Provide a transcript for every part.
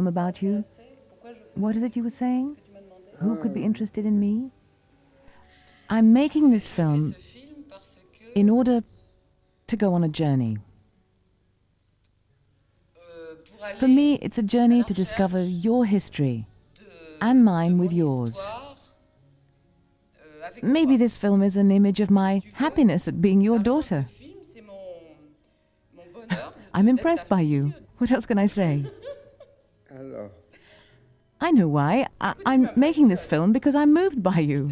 film about you. What is it you were saying? Who could be interested in me? I'm making this film in order to go on a journey. For me, it's a journey to discover your history and mine with yours. Maybe this film is an image of my happiness at being your daughter. I'm impressed by you. What else can I say? I know why. I'm making this film because I'm moved by you.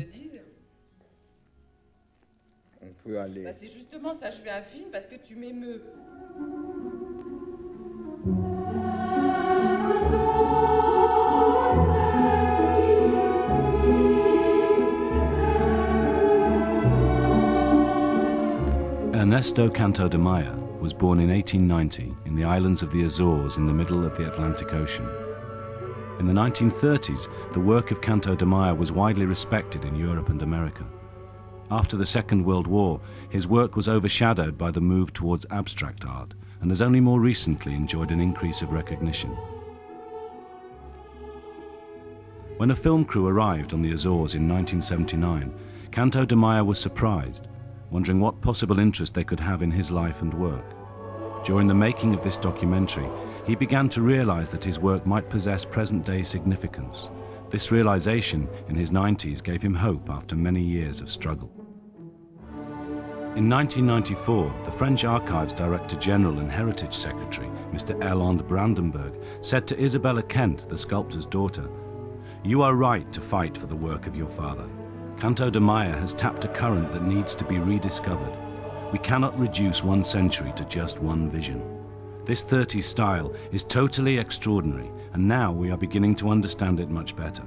C'est justement ça, je fais un film parce que tu m'émeus. Ernesto Canto de Maya was born in 1890 in the islands of the Azores in the middle of the Atlantic Ocean. In the 1930s, the work of Canto de Maya was widely respected in Europe and America. After the Second World War, his work was overshadowed by the move towards abstract art and has only more recently enjoyed an increase of recognition. When a film crew arrived on the Azores in 1979, Canto de Maya was surprised, wondering what possible interest they could have in his life and work. During the making of this documentary, he began to realize that his work might possess present-day significance. This realization in his 90s gave him hope after many years of struggle. In 1994, the French Archives Director General and Heritage Secretary, Mr. Erland Brandenburg, said to Isabella Kent, the sculptor's daughter, "You are right to fight for the work of your father. Canto de Maya has tapped a current that needs to be rediscovered. We cannot reduce one century to just one vision. This 30s style is totally extraordinary, and now we are beginning to understand it much better."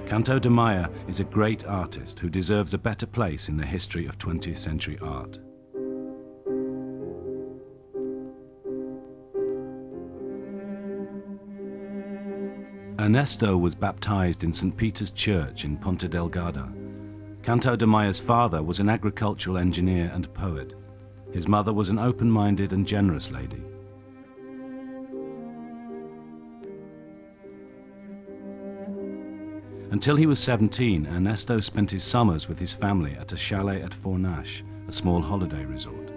Canto de Maya is a great artist who deserves a better place in the history of 20th century art. Ernesto was baptized in St. Peter's Church in Ponta Delgada. Canto de Maya's father was an agricultural engineer and poet. His mother was an open-minded and generous lady. Until he was 17, Ernesto spent his summers with his family at a chalet at Fornache, a small holiday resort.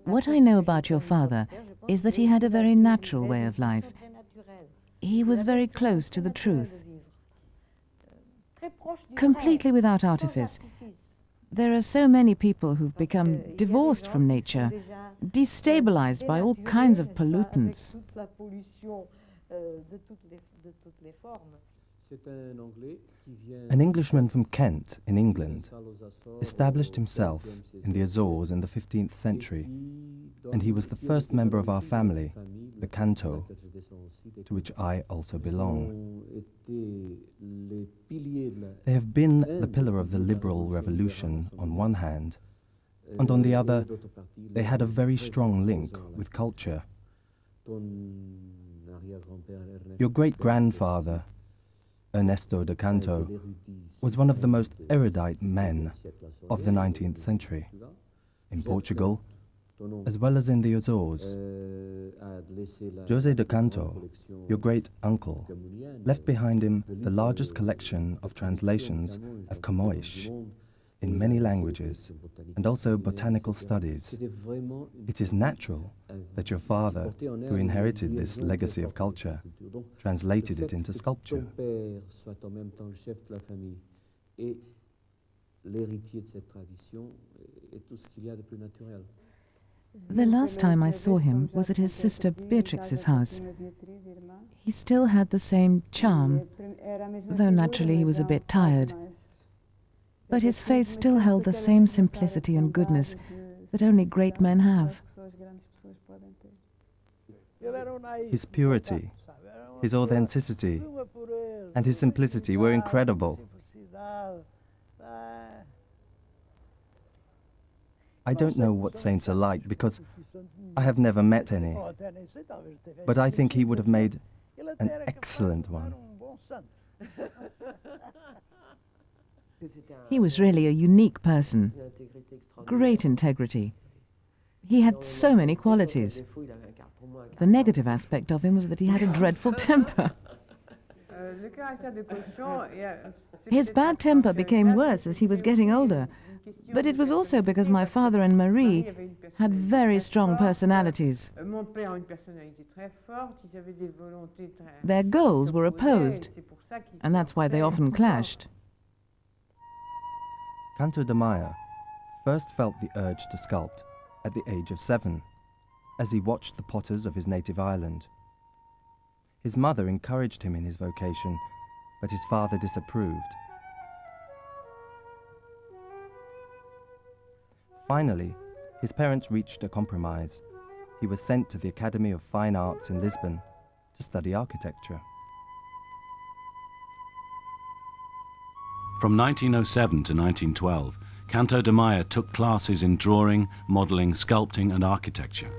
What I know about your father is that he had a very natural way of life. He was very close to the truth, completely without artifice. There are so many people who've become divorced from nature, destabilized by all kinds of pollutants. An Englishman from Kent, in England, established himself in the Azores in the 15th century, and he was the first member of our family, the Canto, to which I also belong. They have been the pillar of the liberal revolution on one hand, and on the other, they had a very strong link with culture. Your great-grandfather, Ernesto de Canto, was one of the most erudite men of the 19th century, in Portugal, as well as in the Azores. José de Canto, your great-uncle, left behind him the largest collection of translations of Camões in many languages, and also botanical studies. It is natural that your father, who inherited this legacy of culture, translated it into sculpture. The last time I saw him was at his sister Beatrix's house. He still had the same charm, though naturally he was a bit tired. But his face still held the same simplicity and goodness that only great men have. His purity, his authenticity, and his simplicity were incredible. I don't know what saints are like because I have never met any, but I think he would have made an excellent one. He was really a unique person. Great integrity. He had so many qualities. The negative aspect of him was that he had a dreadful temper. His bad temper became worse as he was getting older, but it was also because my father and Marie had very strong personalities. Their goals were opposed, and that's why they often clashed. Canto de Maya first felt the urge to sculpt at the age of 7, as he watched the potters of his native island. His mother encouraged him in his vocation, but his father disapproved. Finally, his parents reached a compromise. He was sent to the Academy of Fine Arts in Lisbon to study architecture. From 1907 to 1912, Canto de Maya took classes in drawing, modelling, sculpting and architecture.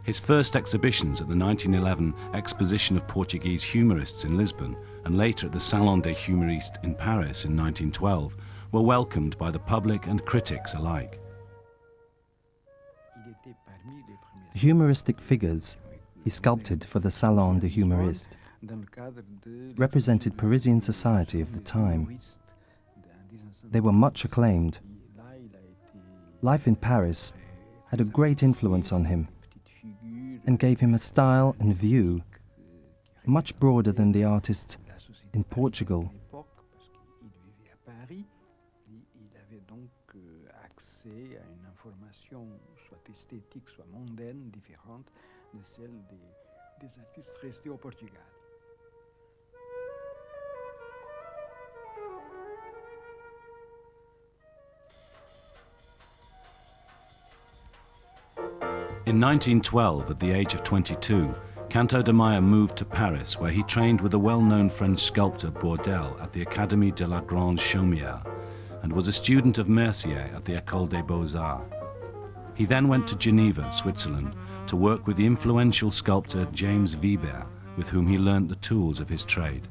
His first exhibitions at the 1911 Exposition of Portuguese Humorists in Lisbon and later at the Salon des Humoristes in Paris in 1912 were welcomed by the public and critics alike. The humoristic figures he sculpted for the Salon des Humoristes represented Parisian society of the time. They were much acclaimed. Life in Paris had a great influence on him and gave him a style and view much broader than the artists in Portugal. In 1912, at the age of 22, Canto de Maya moved to Paris, where he trained with the well-known French sculptor Bourdelle at the Académie de la Grande Chaumière and was a student of Mercier at the École des Beaux-Arts. He then went to Geneva, Switzerland, to work with the influential sculptor James Weber, with whom he learnt the tools of his trade.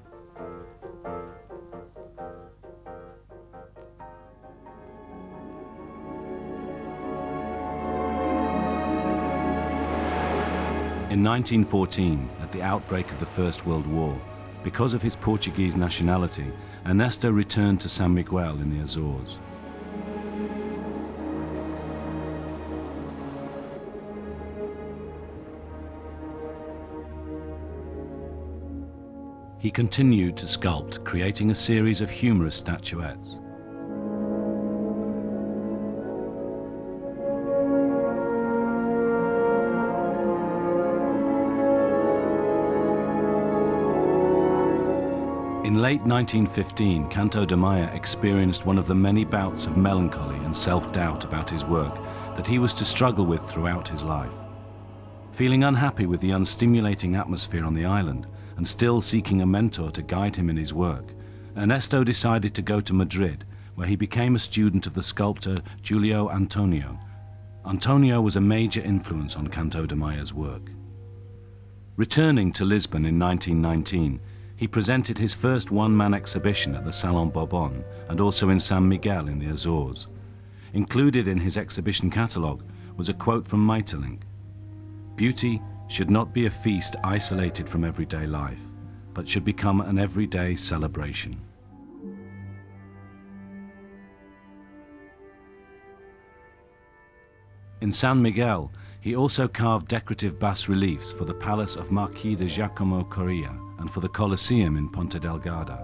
In 1914, at the outbreak of the First World War, because of his Portuguese nationality, Ernesto returned to San Miguel in the Azores. He continued to sculpt, creating a series of humorous statuettes. In late 1915, Canto de Maya experienced one of the many bouts of melancholy and self-doubt about his work that he was to struggle with throughout his life. Feeling unhappy with the unstimulating atmosphere on the island and still seeking a mentor to guide him in his work, Ernesto decided to go to Madrid, where he became a student of the sculptor Julio Antonio. Antonio was a major influence on Canto de Maya's work. Returning to Lisbon in 1919, he presented his first one-man exhibition at the Salon Bourbon and also in San Miguel in the Azores. Included in his exhibition catalogue was a quote from Maeterlinck: "Beauty should not be a feast isolated from everyday life, but should become an everyday celebration." In San Miguel, he also carved decorative bas-reliefs for the palace of Marquis de Giacomo Correa and for the Colosseum in Ponta Delgada.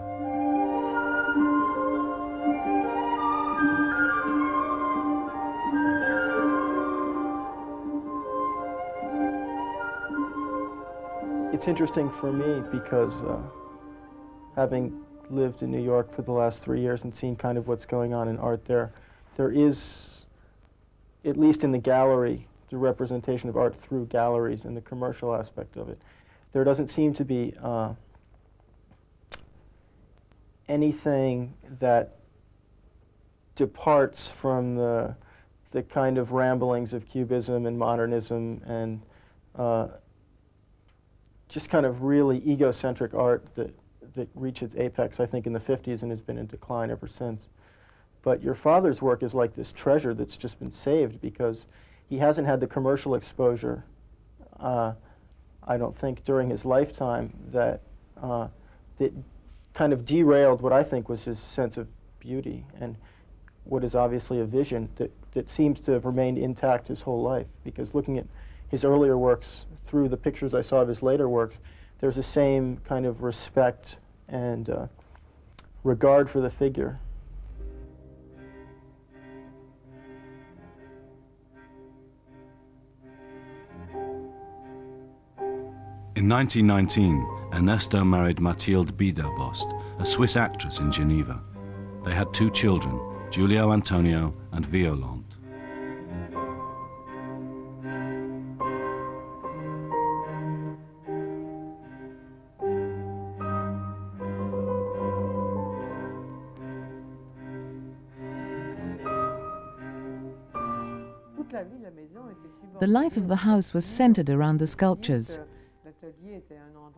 It's interesting for me because having lived in New York for the last 3 years and seen kind of what's going on in art there, there is, at least in the gallery, the representation of art through galleries and the commercial aspect of it. There doesn't seem to be anything that departs from the kind of ramblings of Cubism and modernism and just kind of really egocentric art that reached its apex, I think, in the 50s and has been in decline ever since. But your father's work is like this treasure that's just been saved because he hasn't had the commercial exposure, I don't think, during his lifetime that kind of derailed what I think was his sense of beauty and what is obviously a vision that seems to have remained intact his whole life. Because looking at his earlier works through the pictures I saw of his later works, there's the same kind of respect and regard for the figure. In 1919, Ernesto married Mathilde Biederbost, a Swiss actress in Geneva. They had 2 children, Giulio Antonio and Violante. The life of the house was centered around the sculptures.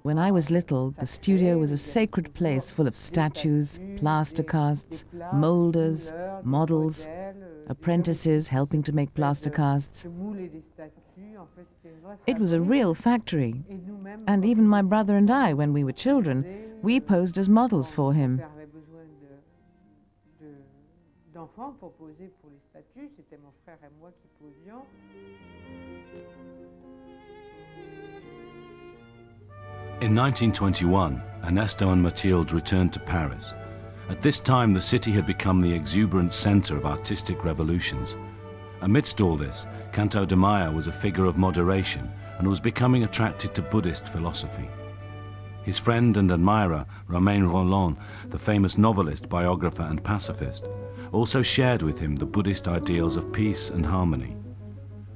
When I was little, the studio was a sacred place full of statues, plaster casts, moulders, models, apprentices helping to make plaster casts. It was a real factory. And even my brother and I, when we were children, we posed as models for him. In 1921, Ernesto and Mathilde returned to Paris. At this time, the city had become the exuberant center of artistic revolutions. Amidst all this, Canto de Maya was a figure of moderation and was becoming attracted to Buddhist philosophy. His friend and admirer, Romain Rolland, the famous novelist, biographer, and pacifist, also shared with him the Buddhist ideals of peace and harmony.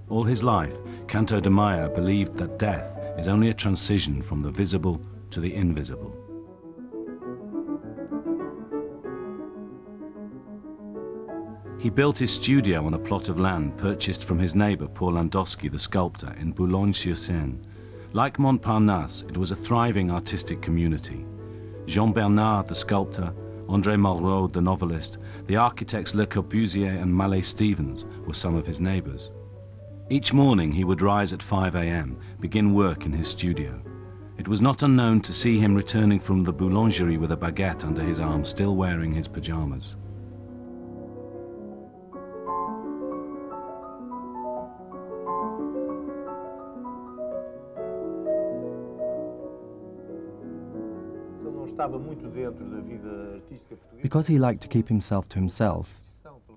All his life, Canto de Maya believed that death is only a transition from the visible to the invisible. He built his studio on a plot of land purchased from his neighbor Paul Landowski, the sculptor, in Boulogne-sur-Seine. Like Montparnasse, it was a thriving artistic community. Jean Bernard, the sculptor, André Malraux, the novelist, the architects Le Corbusier and Mallet Stevens were some of his neighbors. Each morning he would rise at 5 a.m., begin work in his studio. It was not unknown to see him returning from the boulangerie with a baguette under his arm, still wearing his pajamas. Because he liked to keep himself to himself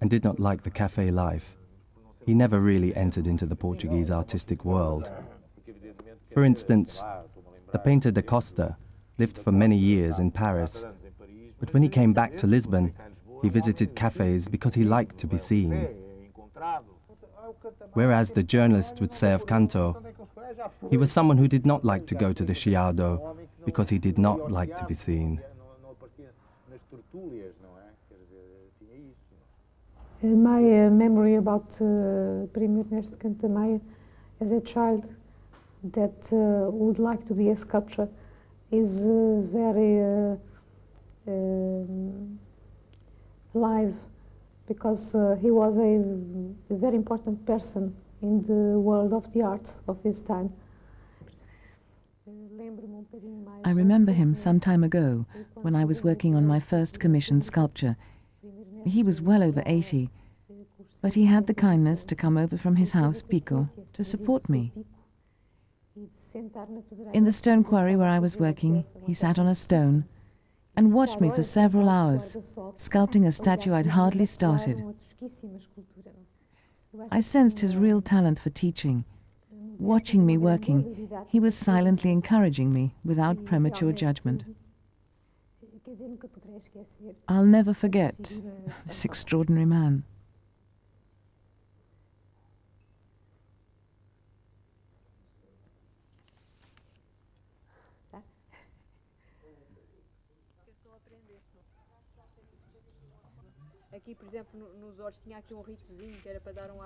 and did not like the cafe life, he never really entered into the Portuguese artistic world. For instance, the painter da Costa lived for many years in Paris, but when he came back to Lisbon, he visited cafes because he liked to be seen. Whereas the journalist would say of Canto, he was someone who did not like to go to the Chiado because he did not like to be seen. My memory about Primo Ernesto Canto de Maya as a child that would like to be a sculptor is very alive, because he was a very important person in the world of the arts of his time. I remember him some time ago when I was working on my first commissioned sculpture. He was well over 80, but he had the kindness to come over from his house, Pico, to support me. In the stone quarry where I was working, he sat on a stone and watched me for several hours, sculpting a statue I'd hardly started. I sensed his real talent for teaching. Watching me working, he was silently encouraging me without premature judgment. I'll never forget this extraordinary man.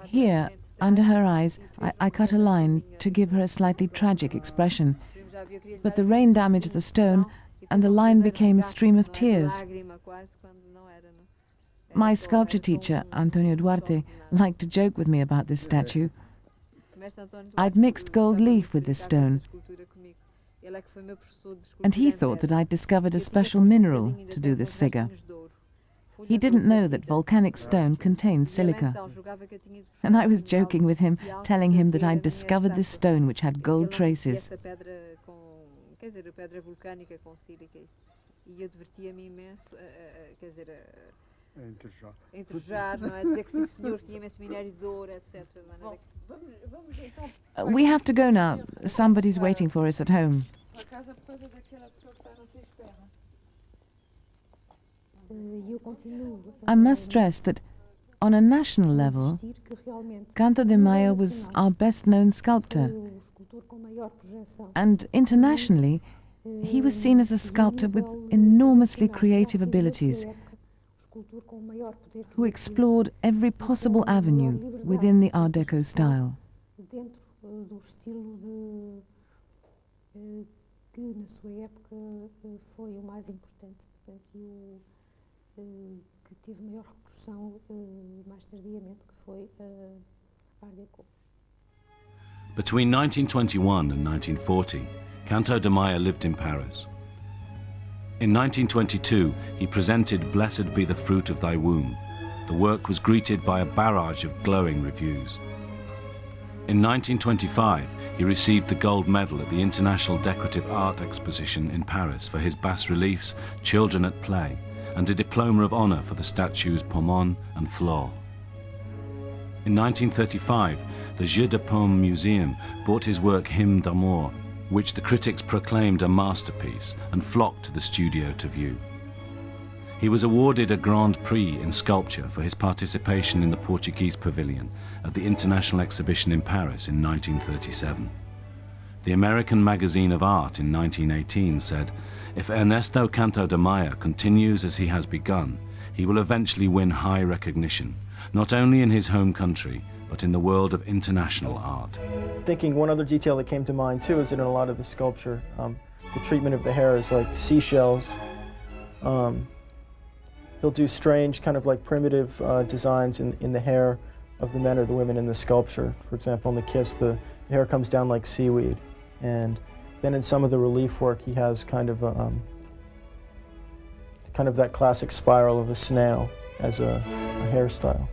Here, under her eyes, I cut a line to give her a slightly tragic expression. But the rain damaged the stone, and the line became a stream of tears. My sculpture teacher, Antonio Duarte, liked to joke with me about this statue. I'd mixed gold leaf with this stone, and he thought that I'd discovered a special mineral to do this figure. He didn't know that volcanic stone contains silica. And I was joking with him, telling him that I'd discovered this stone which had gold traces. We have to go now. Somebody's waiting for us at home. I must stress that on a national level, Canto de Maia was our best-known sculptor. And internationally, he was seen as a sculptor with enormously creative abilities, who explored every possible avenue within the Art Deco style. Between 1921 and 1940, Canto de Maia lived in Paris. In 1922, he presented Blessed Be the Fruit of Thy Womb. The work was greeted by a barrage of glowing reviews. In 1925, he received the gold medal at the International Decorative Art Exposition in Paris for his bas-reliefs Children at Play, and a diploma of honor for the statues Pomone and Flore. In 1935, the Jeu de Paume Museum bought his work Hymne d'Amour, which the critics proclaimed a masterpiece and flocked to the studio to view. He was awarded a Grand Prix in sculpture for his participation in the Portuguese pavilion at the International Exhibition in Paris in 1937. The American Magazine of Art in 1918 said, "If Ernesto Canto de Maia continues as he has begun, he will eventually win high recognition, not only in his home country, but in the world of international art." Thinking one other detail that came to mind too is that in a lot of the sculpture, the treatment of the hair is like seashells. He'll do strange, kind of like primitive designs in the hair of the men or the women in the sculpture. For example, in the Kiss, the hair comes down like seaweed. And then in some of the relief work, he has kind of that classic spiral of a snail as a hairstyle.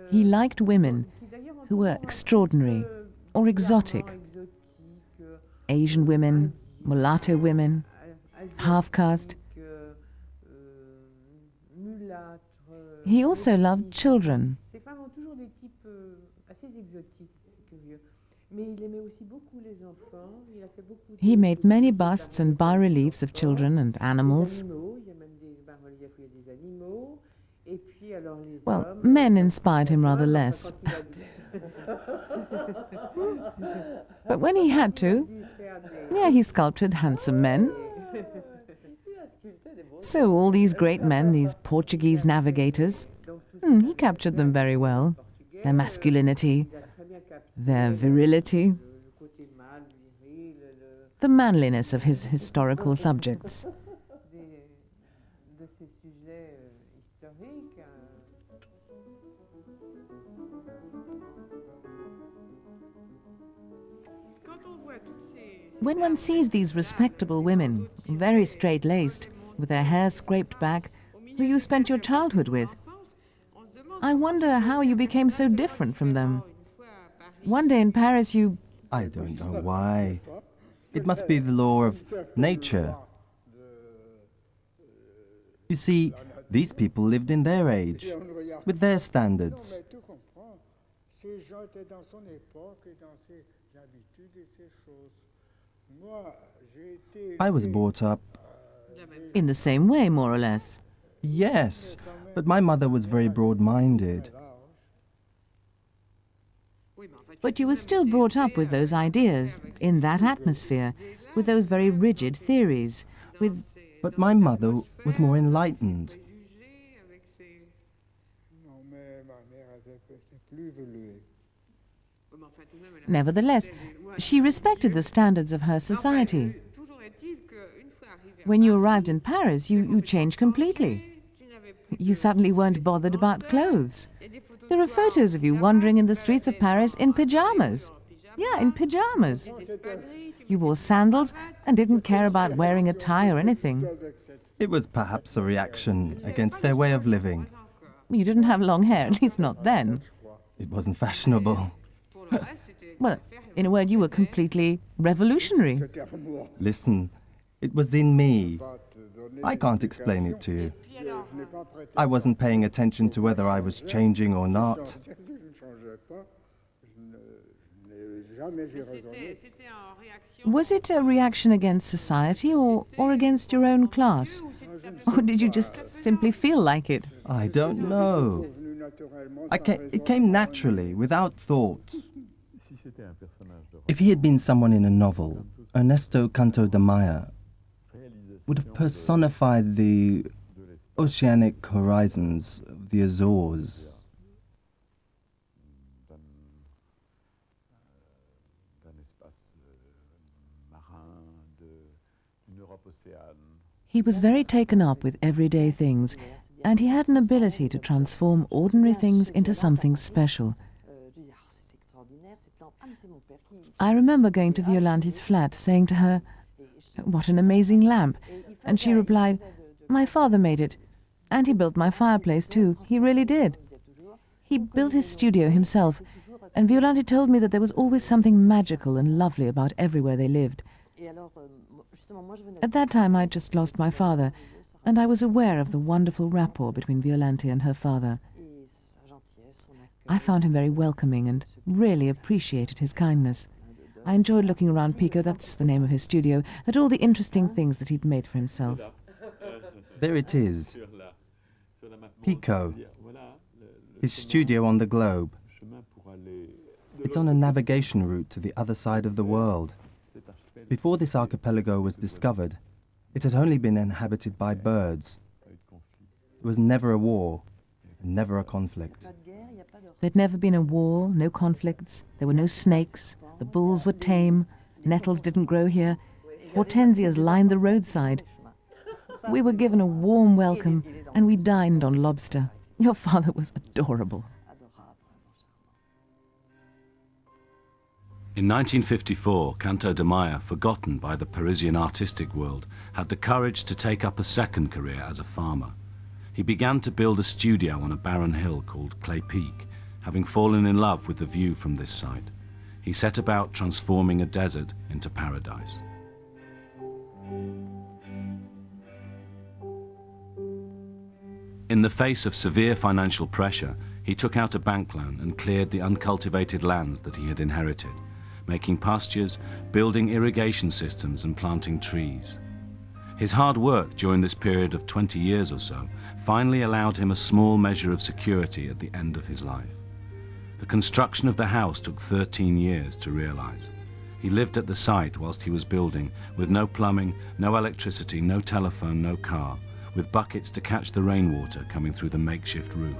He liked women who were extraordinary or exotic. Asian women, mulatto women, half-caste. He also loved children. He made many busts and bas-reliefs of children and animals. Well, men inspired him rather less. But when he had to, yeah, he sculpted handsome men. So all these great men, these Portuguese navigators, he captured them very well. Their masculinity, their virility, the manliness of his historical subjects. When one sees these respectable women, very straight-laced, with their hair scraped back, who you spent your childhood with, I wonder how you became so different from them. One day in Paris you... I don't know why. It must be the law of nature. You see, these people lived in their age, with their standards. I was brought up in the same way, more or less. Yes, but my mother was very broad-minded. But you were still brought up with those ideas, in that atmosphere, with those very rigid theories, with... But my mother was more enlightened. Nevertheless, she respected the standards of her society. When you arrived in Paris, you changed completely. You suddenly weren't bothered about clothes. There are photos of you wandering in the streets of Paris in pyjamas. Yeah, in pyjamas. You wore sandals and didn't care about wearing a tie or anything. It was perhaps a reaction against their way of living. You didn't have long hair, at least not then. It wasn't fashionable. Well, in a word, you were completely revolutionary. Listen, it was in me. I can't explain it to you. I wasn't paying attention to whether I was changing or not. Was it a reaction against society or against your own class? Or did you just simply feel like it? I don't know. It came naturally, without thought. If he had been someone in a novel, Ernesto Canto de Maya would have personified the oceanic horizons of the Azores. He was very taken up with everyday things, and he had an ability to transform ordinary things into something special. I remember going to Violante's flat, saying to her, "What an amazing lamp." And she replied, "My father made it. And he built my fireplace too. He really did." He built his studio himself, and Violante told me that there was always something magical and lovely about everywhere they lived. At that time I'd just lost my father, and I was aware of the wonderful rapport between Violante and her father. I found him very welcoming and really appreciated his kindness. I enjoyed looking around Pico, that's the name of his studio, at all the interesting things that he'd made for himself. There it is. Pico. His studio on the globe. It's on a navigation route to the other side of the world. Before this archipelago was discovered, it had only been inhabited by birds. There was never a war, and never a conflict. There'd never been a war, no conflicts, there were no snakes, the bulls were tame, nettles didn't grow here, hortensias lined the roadside. We were given a warm welcome, and we dined on lobster. Your father was adorable. In 1954, Canto de Maya, forgotten by the Parisian artistic world, had the courage to take up a second career as a farmer. He began to build a studio on a barren hill called Clay Peak, having fallen in love with the view from this site. He set about transforming a desert into paradise. In the face of severe financial pressure, he took out a bank loan and cleared the uncultivated lands that he had inherited, making pastures, building irrigation systems and planting trees. His hard work during this period of 20 years or so finally allowed him a small measure of security at the end of his life. The construction of the house took 13 years to realize. He lived at the site whilst he was building, with no plumbing, no electricity, no telephone, no car, with buckets to catch the rainwater coming through the makeshift roof.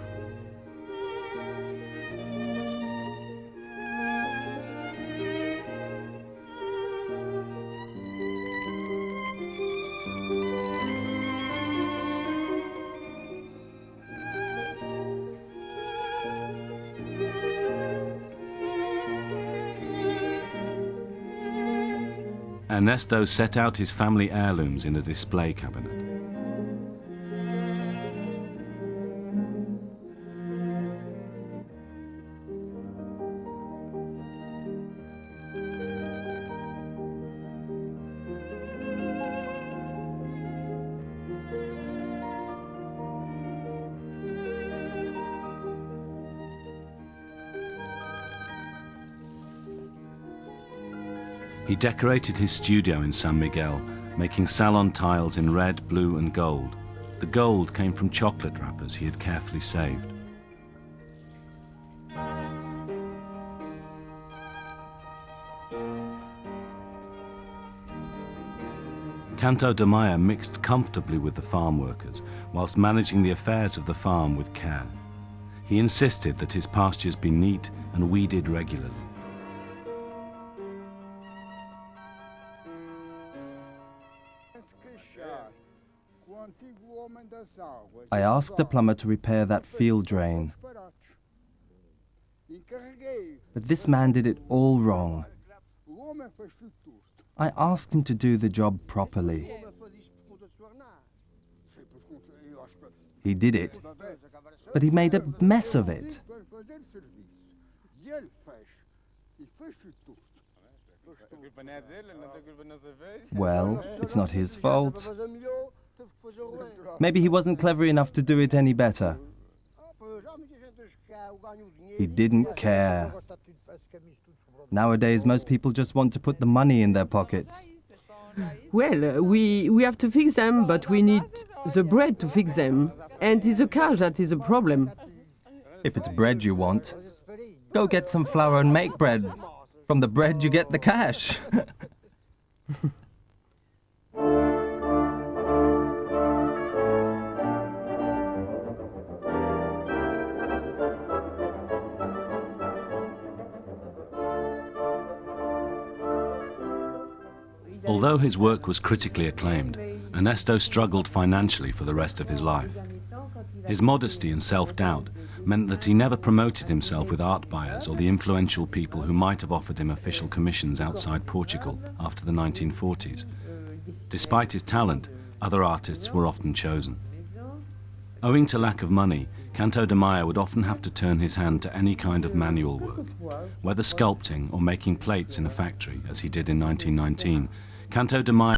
Ernesto set out his family heirlooms in a display cabinet. He decorated his studio in San Miguel, making salon tiles in red, blue and gold. The gold came from chocolate wrappers he had carefully saved. Canto de Maya mixed comfortably with the farm workers, whilst managing the affairs of the farm with care. He insisted that his pastures be neat and weeded regularly. I asked the plumber to repair that field drain, but this man did it all wrong. I asked him to do the job properly. He did it, but he made a mess of it. Well, it's not his fault. Maybe he wasn't clever enough to do it any better. He didn't care. Nowadays, most people just want to put the money in their pockets. Well, we have to fix them, but we need the bread to fix them. And it's the cash that is a problem. If it's bread you want, go get some flour and make bread. From the bread you get the cash. Although his work was critically acclaimed, Ernesto struggled financially for the rest of his life. His modesty and self-doubt meant that he never promoted himself with art buyers or the influential people who might have offered him official commissions outside Portugal after the 1940s. Despite his talent, other artists were often chosen. Owing to lack of money, Canto de Maya would often have to turn his hand to any kind of manual work. Whether sculpting or making plates in a factory, as he did in 1919, Canto de Maya